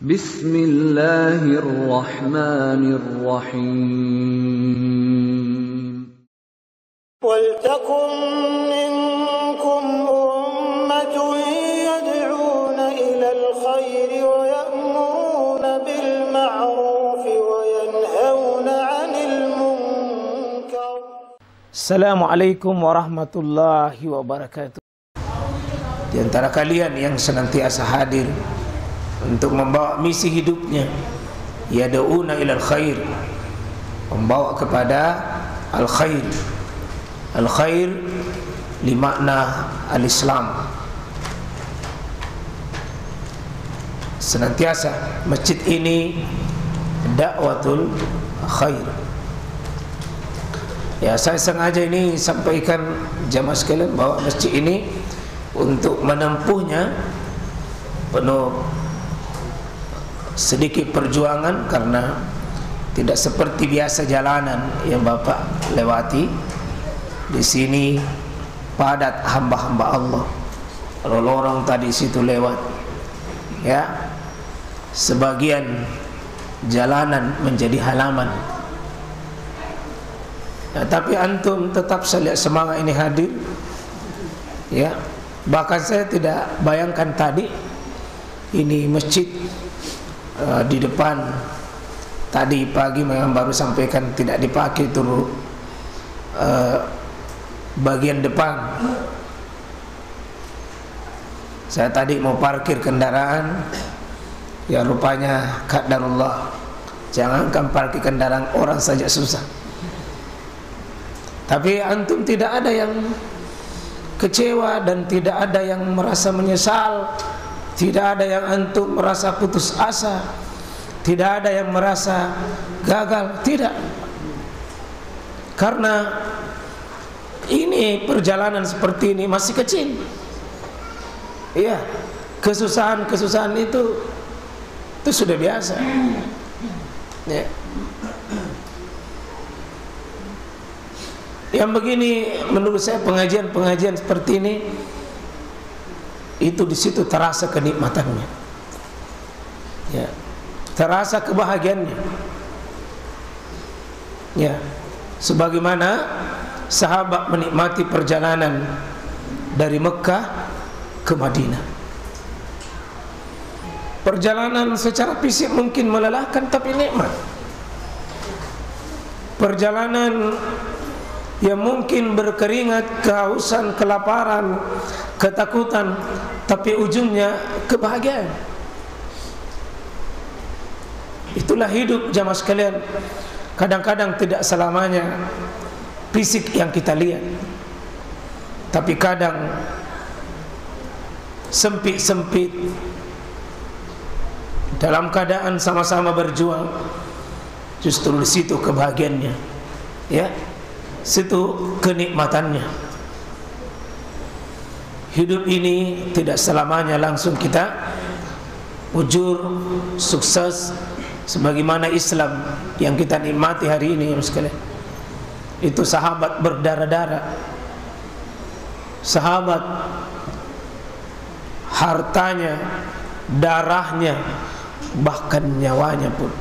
Bismillahirrahmanirrahim. Waltakum minkum ummatun yad'una ilal khairi wa ya'muruna bil ma'rufi wa yanhauna 'anil munkar. Assalamualaikum warahmatullahi wabarakatuh. Di antara kalian yang senantiasa hadir untuk membawa misi hidupnya, yad'una ilal khair, membawa kepada al-khair. Al-khair limakna al-Islam. Senantiasa masjid ini dakwatul khair. Ya, saya sengaja ini sampaikan jamaah sekalian bahwa masjid ini untuk menempuhnya penuh sedikit perjuangan, karena tidak seperti biasa jalanan yang Bapak lewati. Di sini padat hamba-hamba Allah. Kalau lorong tadi situ lewat, ya, sebagian jalanan menjadi halaman. Ya, tapi antum tetap saya lihat semangat ini hadir. Ya, bahkan saya tidak bayangkan tadi ini masjid di depan tadi pagi memang baru sampaikan tidak dipakai turun bagian depan. Saya tadi mau parkir kendaraan, ya rupanya qadarullah, jangankan parkir kendaraan orang saja susah. Tapi antum tidak ada yang kecewa dan tidak ada yang merasa menyesal. Tidak ada yang antum merasa putus asa. Tidak ada yang merasa gagal. Tidak. Karena ini perjalanan seperti ini masih kecil. Iya, kesusahan-kesusahan itu sudah biasa. Ya. Yang begini menurut saya pengajian seperti ini itu di situ terasa kenikmatannya. Ya. Terasa kebahagiaannya. Ya. Sebagaimana sahabat menikmati perjalanan dari Mekah ke Madinah. Perjalanan secara fisik mungkin melelahkan, tapi nikmat. Perjalanan yang mungkin berkeringat, kehausan, kelaparan, ketakutan, tapi ujungnya kebahagiaan. Itulah hidup jamaah sekalian. Kadang-kadang tidak selamanya fisik yang kita lihat, tapi kadang sempit-sempit dalam keadaan sama-sama berjuang, justru di situ kebahagiaannya, ya, situ kenikmatannya. Hidup ini tidak selamanya langsung kita ujur sukses sebagaimana Islam yang kita nikmati hari ini, ya sekalian. Itu sahabat berdarah-darah, sahabat hartanya, darahnya, bahkan nyawanya pun.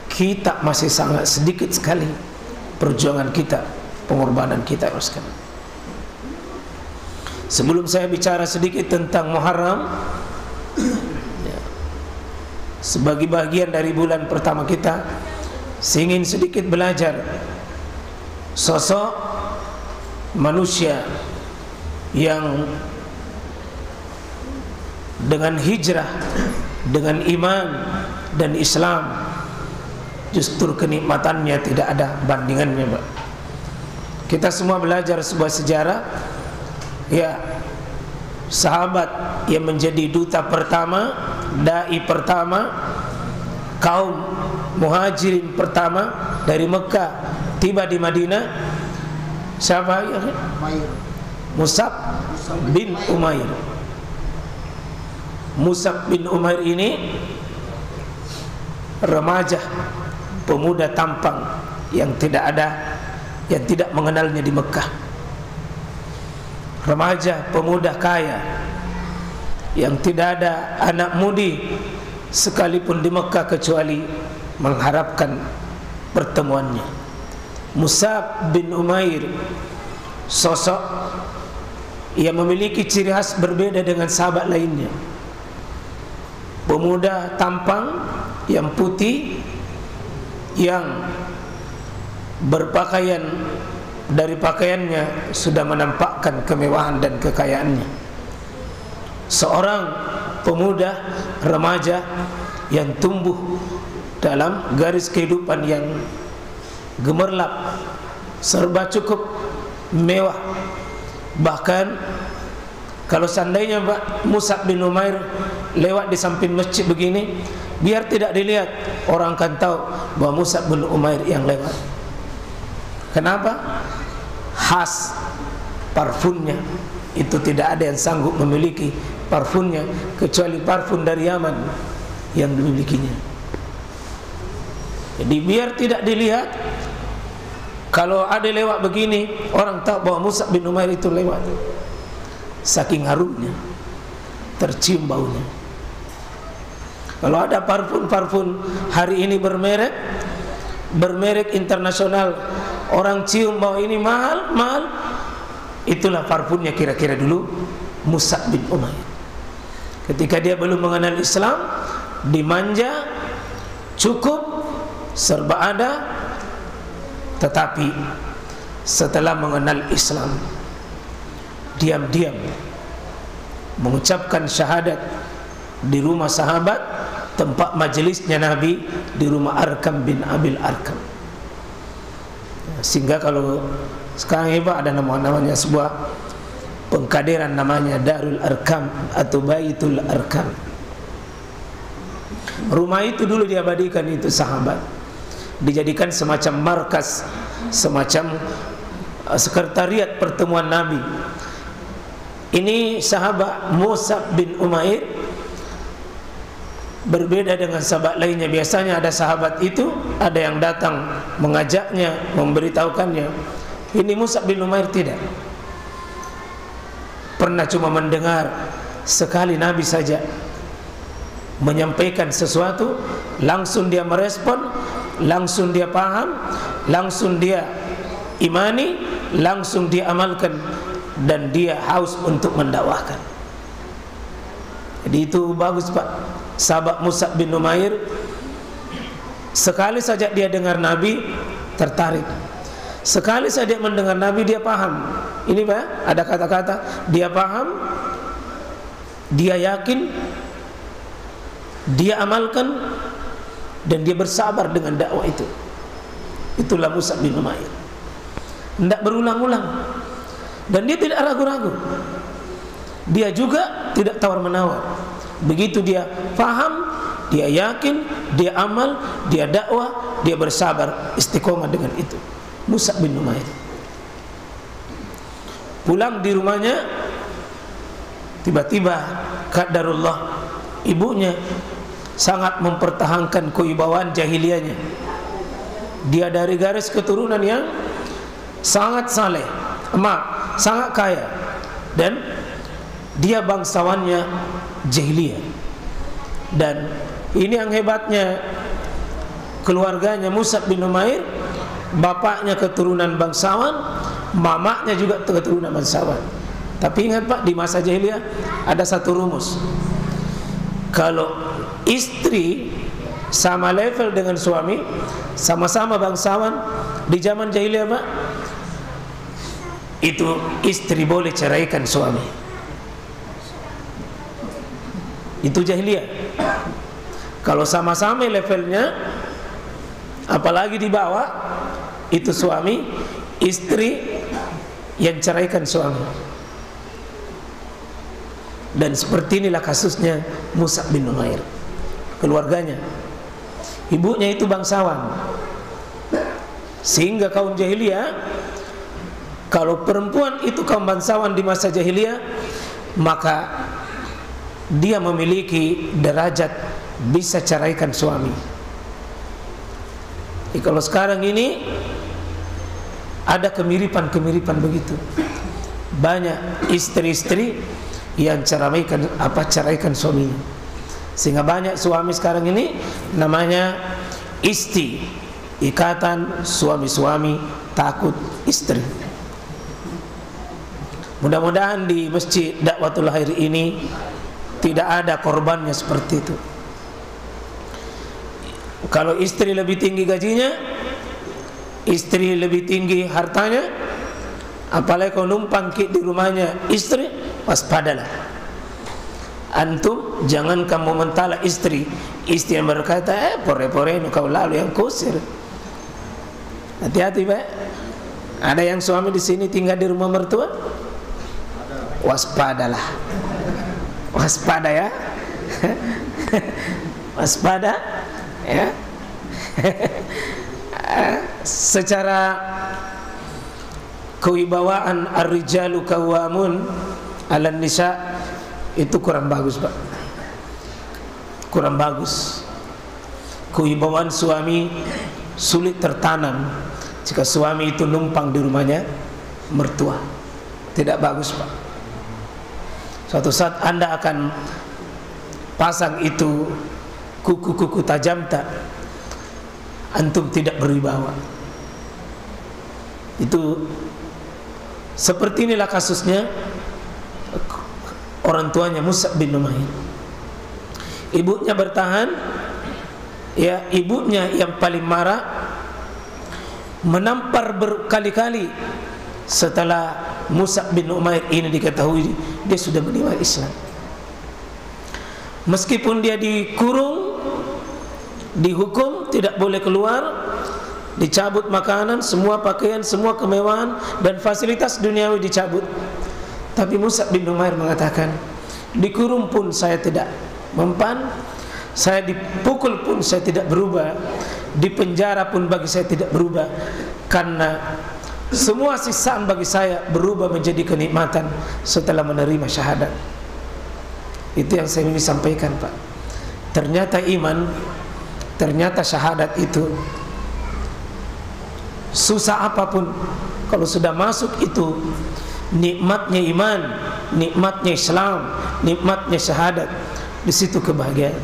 Kita masih sangat sedikit sekali perjuangan kita, pengorbanan kita, ya sekalian. Sebelum saya bicara sedikit tentang Muharram, ya, sebagai bagian dari bulan pertama kita, saya ingin sedikit belajar sosok manusia yang dengan hijrah, dengan iman dan Islam, justru kenikmatannya tidak ada bandingannya, Pak. Kita semua belajar sebuah sejarah, ya, sahabat yang menjadi duta pertama, dai pertama, kaum muhajirin pertama dari Mekah tiba di Madinah. Siapa ya? Mus'ab bin Umair. Mus'ab bin Umair ini remaja, pemuda tampan yang tidak mengenalnya di Mekah. Remaja, pemuda kaya yang tidak ada anak mudi sekalipun di Mekah kecuali mengharapkan pertemuannya. Mus'ab bin Umair, sosok yang memiliki ciri khas berbeda dengan sahabat lainnya. Pemuda tampang yang putih, yang berpakaian, dari pakaiannya sudah menampakkan kemewahan dan kekayaannya. Seorang pemuda remaja yang tumbuh dalam garis kehidupan yang gemerlap, serba cukup, mewah. Bahkan kalau seandainya Mus'ab bin Umair lewat di samping masjid begini, biar tidak dilihat, orang akan tahu bahwa Mus'ab bin Umair yang lewat. Kenapa? Khas parfumnya itu tidak ada yang sanggup memiliki parfumnya kecuali parfum dari Yaman yang dimilikinya. Jadi biar tidak dilihat, kalau ada lewat begini, orang tahu bahwa Mus'ab bin Umair itu lewat. Saking harumnya, tercium baunya. Kalau ada parfum hari ini bermerek internasional, orang cium bau ini mahal, itulah parfumnya kira-kira dulu Mus'ab bin Umair. Ketika dia belum mengenal Islam, dimanja, cukup, serba ada. Tetapi setelah mengenal Islam, diam-diam mengucapkan syahadat di rumah sahabat, tempat majelisnya Nabi, di rumah Arkam bin Abil Arkam. Sehingga kalau sekarang hebat ada namanya sebuah pengkaderan namanya Darul Arkam atau Baitul Arkam. Rumah itu dulu diabadikan itu sahabat, dijadikan semacam markas, semacam sekretariat pertemuan Nabi. Ini sahabat Mus'ab bin Umair berbeda dengan sahabat lainnya. Biasanya ada sahabat itu, ada yang datang mengajaknya, memberitahukannya. Ini Mus'ab bin Umair tidak. Pernah cuma mendengar sekali Nabi saja menyampaikan sesuatu, langsung dia merespon, langsung dia paham, langsung dia imani, langsung dia amalkan, dan dia haus untuk mendakwahkan. Jadi itu bagus Pak. Sahabat Mus'ab bin Umair, sekali saja dia dengar Nabi tertarik, sekali saja mendengar Nabi dia paham. Ini Pak, ada kata-kata dia paham, dia yakin, dia amalkan, dan dia bersabar dengan dakwah itu. Itulah Mus'ab bin Umair. Tidak berulang-ulang, dan dia tidak ragu-ragu. Dia juga tidak tawar-menawar. Begitu dia paham, dia yakin, dia amal, dia dakwah, dia bersabar, istiqomah dengan itu. Mus'ab bin Umair pulang di rumahnya, tiba-tiba qadarullah, ibunya sangat mempertahankan kewibawaan jahiliyahnya. Dia dari garis keturunan yang sangat saleh, sangat kaya, dan dia bangsawannya jahiliyah. Dan ini yang hebatnya keluarganya Mus'ab bin Umair, bapaknya keturunan bangsawan, mamanya juga keturunan bangsawan. Tapi ingat Pak, di masa jahiliyah ada satu rumus. Kalau istri sama level dengan suami, sama-sama bangsawan, di zaman jahiliyah Pak, itu istri boleh ceraikan suami. Itu jahiliyah. Kalau sama-sama levelnya, apalagi di bawah, itu suami, istri yang ceraikan suami. Dan seperti inilah kasusnya Mus'ab bin Umair. Keluarganya, ibunya itu bangsawan, sehingga kaum jahiliyah, kalau perempuan itu kaum bangsawan di masa jahiliyah, maka dia memiliki derajat bisa ceraikan suami. Jadi kalau sekarang ini ada kemiripan begitu. Banyak istri-istri yang ceraikan suaminya. Sehingga banyak suami sekarang ini namanya isti, ikatan suami-suami takut istri. Mudah-mudahan di Masjid Dakwatul Khair ini tidak ada korbannya seperti itu. Kalau istri lebih tinggi gajinya, istri lebih tinggi hartanya, apalagi kalau numpang di rumahnya istri, waspadalah. Antum jangan kamu mentala istri yang berkata pore-pore kau lalu yang kusir. Hati-hati Pak. Ada yang suami di sini tinggal di rumah mertua? Waspadalah. Waspada ya. Waspada ya. Secara kewibawaan ar-rijalu qawwamun 'alan nisa itu kurang bagus Pak. Kurang bagus. Kewibawaan suami sulit tertanam jika suami itu numpang di rumahnya mertua. Tidak bagus Pak. Suatu saat Anda akan pasang itu kuku-kuku tajam tak, antum tidak berwibawa. Itu seperti inilah kasusnya orang tuanya Mus'ab bin Umair. Ibunya bertahan, ya ibunya yang paling marah, menampar berkali-kali. Setelah Mus'ab bin Umair ini diketahui dia sudah menerima Islam, meskipun dia dikurung, dihukum tidak boleh keluar, dicabut makanan, semua pakaian, semua kemewahan dan fasilitas duniawi dicabut. Tapi Mus'ab bin Umair mengatakan, dikurung pun saya tidak mempan, saya dipukul pun saya tidak berubah, di penjara pun bagi saya tidak berubah, karena semua sisaan bagi saya berubah menjadi kenikmatan setelah menerima syahadat. Itu yang saya ingin sampaikan Pak. Ternyata iman, ternyata syahadat itu susah apapun, kalau sudah masuk itu nikmatnya iman, nikmatnya Islam, nikmatnya syahadat, di situ kebahagiaan.